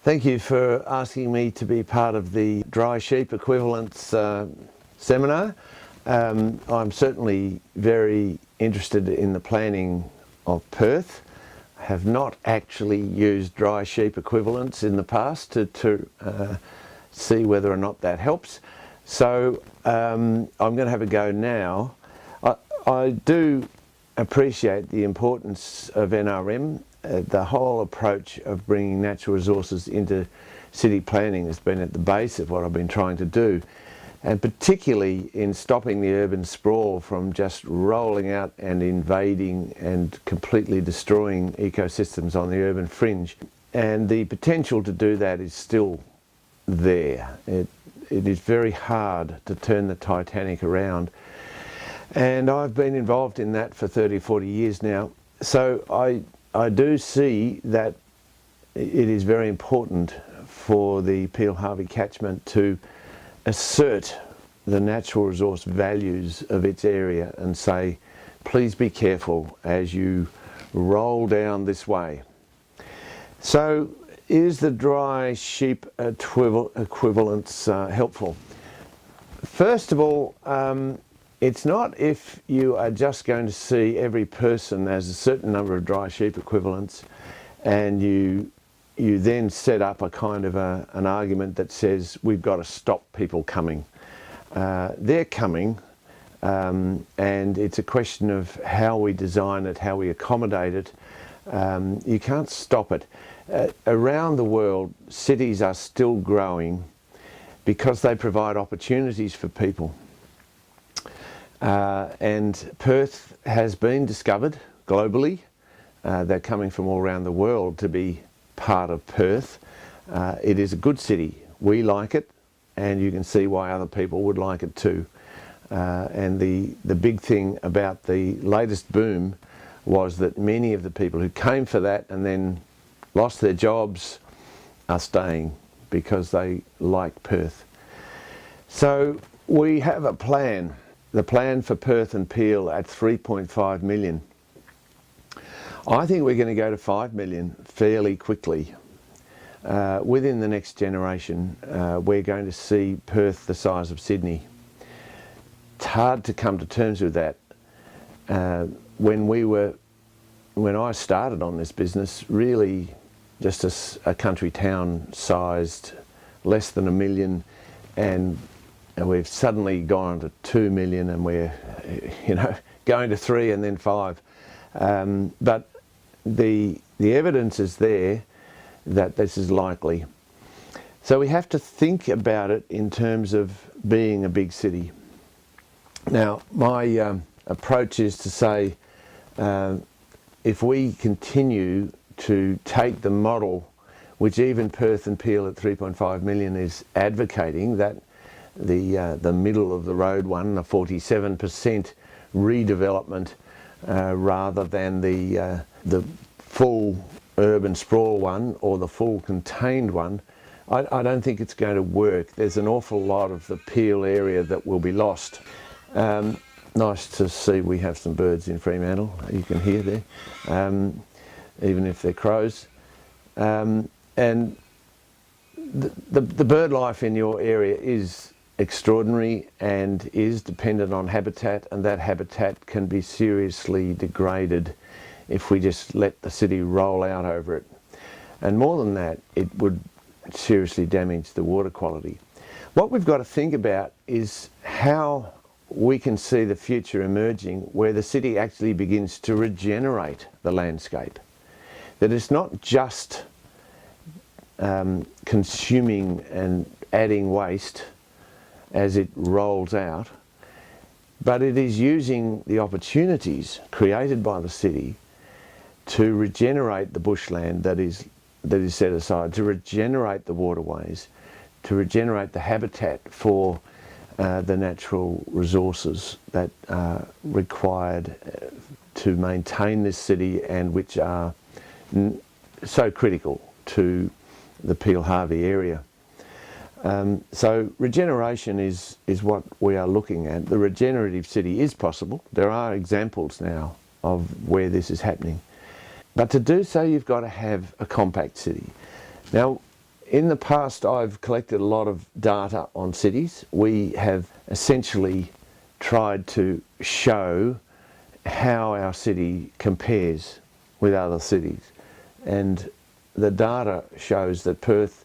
Thank you for asking me to be part of the dry sheep equivalence seminar. I'm certainly very interested in the planning of Perth. I have not actually used dry sheep equivalents in the past to see whether or not that helps. So I'm going to have a go now. I do appreciate the importance of NRM. The whole approach of bringing natural resources into city planning has been at the base of what I've been trying to do, and particularly in stopping the urban sprawl from just rolling out and invading and completely destroying ecosystems on the urban fringe. And the potential to do that is still there. It is very hard to turn the Titanic around, and I've been involved in that for 30-40 years now. So I do see that it is very important for the Peel-Harvey catchment to assert the natural resource values of its area and say, please be careful as you roll down this way. So is the dry sheep equivalence helpful? First of all, it's not if you are just going to see every person as a certain number of dry sheep equivalents and you then set up a kind of an argument that says we've got to stop people coming. They're coming, and it's a question of how we design it, how we accommodate it. You can't stop it. Around the world, cities are still growing because they provide opportunities for people. And Perth has been discovered globally. They're coming from all around the world to be part of Perth. It is a good city. We like it, and you can see why other people would like it too. And the big thing about the latest boom was that many of the people who came for that and then lost their jobs are staying because they like Perth. So we have a plan. The plan for Perth and Peel at 3.5 million. I think we're going to go to 5 million fairly quickly. Within the next generation, we're going to see Perth the size of Sydney. It's hard to come to terms with that. When I started on this business, really just a country town sized less than 1 million, and we've suddenly gone to 2 million, and we're, going to 3 and then 5. But the evidence is there that this is likely. So we have to think about it in terms of being a big city. Now, my approach is to say, if we continue to take the model, which even Perth and Peel at 3.5 million is advocating, that the middle of the road one, the 47% redevelopment, rather than the full urban sprawl one or the full contained one, I don't think it's going to work. There's an awful lot of the Peel area that will be lost. Nice to see we have some birds in Fremantle, you can hear there, even if they're crows. And the bird life in your area is extraordinary and is dependent on habitat, and that habitat can be seriously degraded if we just let the city roll out over it. And more than that, it would seriously damage the water quality. What we've got to think about is how we can see the future emerging where the city actually begins to regenerate the landscape. That it's not just consuming and adding waste as it rolls out, but it is using the opportunities created by the city to regenerate the bushland that is set aside, to regenerate the waterways, to regenerate the habitat for the natural resources that are required to maintain this city and which are so critical to the Peel-Harvey area. So regeneration is what we are looking at. The regenerative city is possible. There are examples now of where this is happening. But to do so, you've got to have a compact city. Now, In the past, I've collected a lot of data on cities. We have essentially tried to show how our city compares with other cities. And the data shows that Perth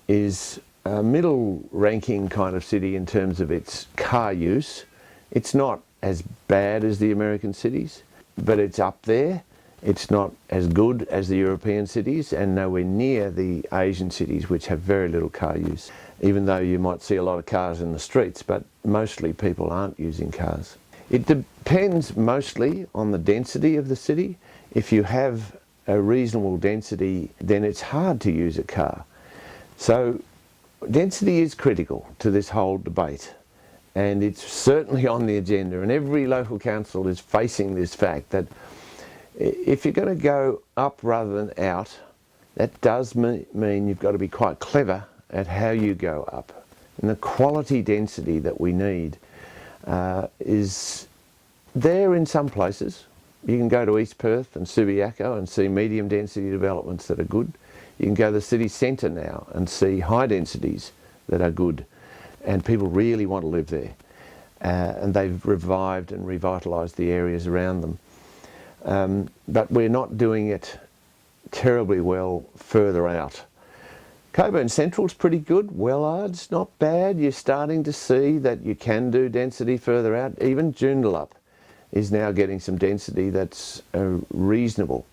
is a middle ranking kind of city in terms of its car use. It's not as bad as the American cities, but it's up there. It's not as good as the European cities and nowhere near the Asian cities, which have very little car use, even though you might see a lot of cars in the streets, but mostly people aren't using cars. It depends mostly on the density of the city. If you have a reasonable density, then it's hard to use a car. So density is critical to this whole debate, and it's certainly on the agenda, and every local council is facing this fact that if you're going to go up rather than out, that does mean you've got to be quite clever at how you go up. And the quality density that we need is there in some places. You can go to East Perth and Subiaco and see medium density developments that are good. You can go to the city centre now and see high densities that are good, and people really want to live there. And they've revived and revitalised the areas around them. But we're not doing it terribly well further out. Cockburn Central's pretty good. Wellard's not bad. You're starting to see that you can do density further out. Even Joondalup is now getting some density that's reasonable.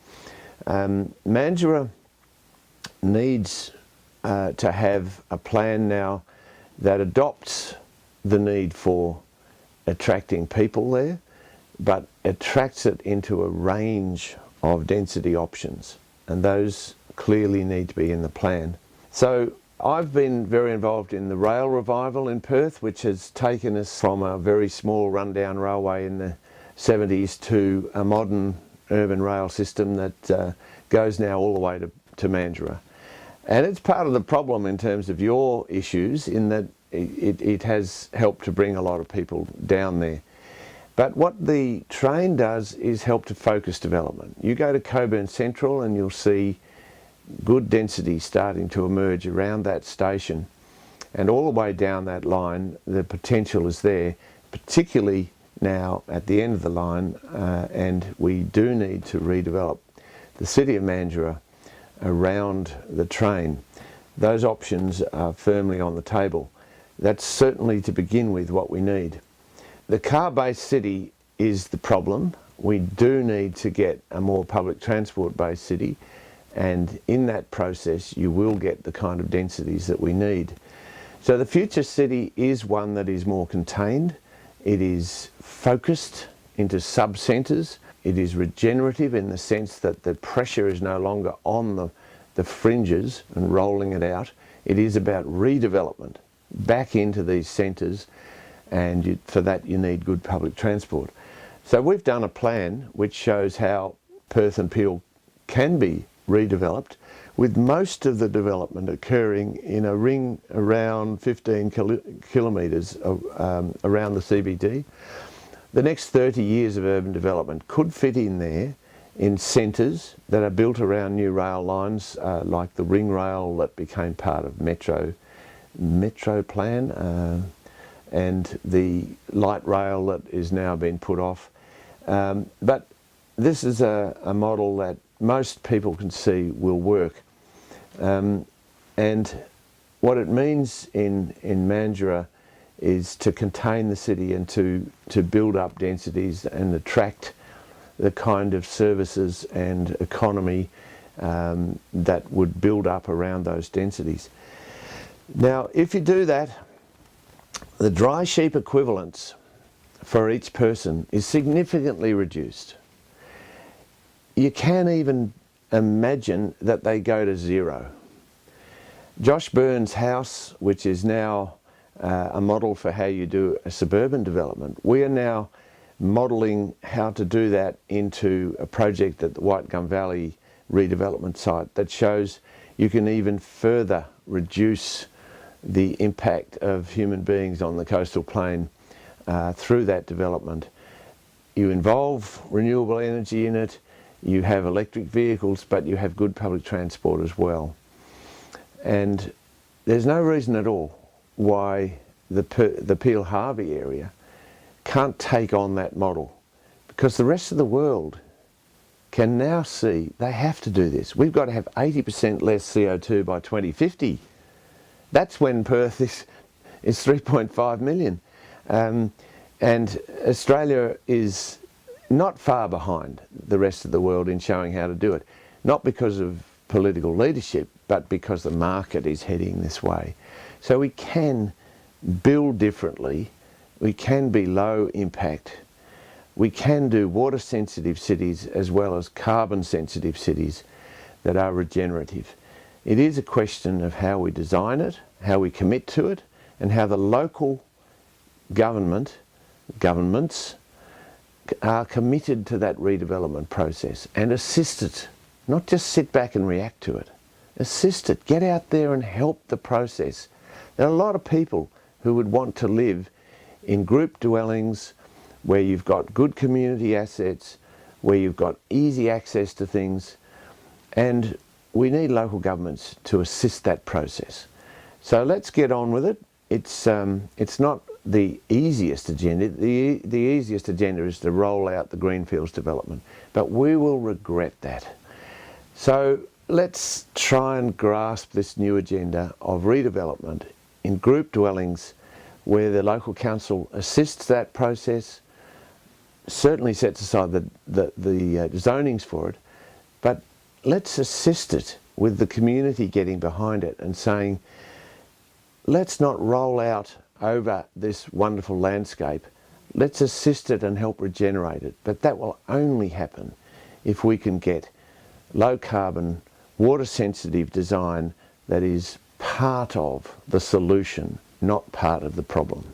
Mandurah needs to have a plan now that adopts the need for attracting people there, but attracts it into a range of density options, and those clearly need to be in the plan. So I've been very involved in the rail revival in Perth, which has taken us from a very small rundown railway in the 70s to a modern urban rail system that goes now all the way to Mandurah. And it's part of the problem in terms of your issues, in that it has helped to bring a lot of people down there. But what the train does is help to focus development. You go to Cockburn Central and you'll see good density starting to emerge around that station, and all the way down that line the potential is there, particularly now at the end of the line, and we do need to redevelop the city of Mandurah around the train. Those options are firmly on the table. That's certainly, to begin with, what we need. The car-based city is the problem. We do need to get a more public transport-based city, and in that process you will get the kind of densities that we need. So the future city is one that is more contained. It is focused into sub-centres. It is regenerative in the sense that the pressure is no longer on the fringes and rolling it out. It is about redevelopment back into these centres, and for that you need good public transport. So we've done a plan which shows how Perth and Peel can be redeveloped, with most of the development occurring in a ring around 15 kilometres around the CBD. The next 30 years of urban development could fit in there in centres that are built around new rail lines, like the ring rail that became part of Metro Plan, and the light rail that is now being put off. But this is a model that most people can see will work. And what it means in Mandurah is to contain the city and to build up densities and attract the kind of services and economy that would build up around those densities. Now, if you do that, the dry sheep equivalence for each person is significantly reduced. You can't even imagine that they go to zero. Josh Byrne's house, which is now a model for how you do a suburban development, we are now modelling how to do that into a project at the White Gum Valley redevelopment site that shows you can even further reduce the impact of human beings on the coastal plain through that development. You involve renewable energy in it, you have electric vehicles, but you have good public transport as well. And there's no reason at all why the Peel-Harvey area can't take on that model, because the rest of the world can now see they have to do this. We've got to have 80% less CO2 by 2050. That's when Perth is 3.5 million. And Australia is not far behind the rest of the world in showing how to do it, not because of political leadership, but because the market is heading this way. So we can build differently, we can be low impact, we can do water sensitive cities as well as carbon sensitive cities that are regenerative. It is a question of how we design it, how we commit to it, and how the local governments are committed to that redevelopment process and assist it, not just sit back and react to it. Assist it, get out there and help the process. There are a lot of people who would want to live in group dwellings where you've got good community assets, where you've got easy access to things, and we need local governments to assist that process. So let's get on with it. It's not the easiest agenda. The easiest agenda is to roll out the greenfields development, but we will regret that. So let's try and grasp this new agenda of redevelopment in group dwellings where the local council assists that process, certainly sets aside the zonings for it, but let's assist it with the community getting behind it and saying, let's not roll out over this wonderful landscape, let's assist it and help regenerate it. But that will only happen if we can get low carbon, water sensitive design that is part of the solution, not part of the problem.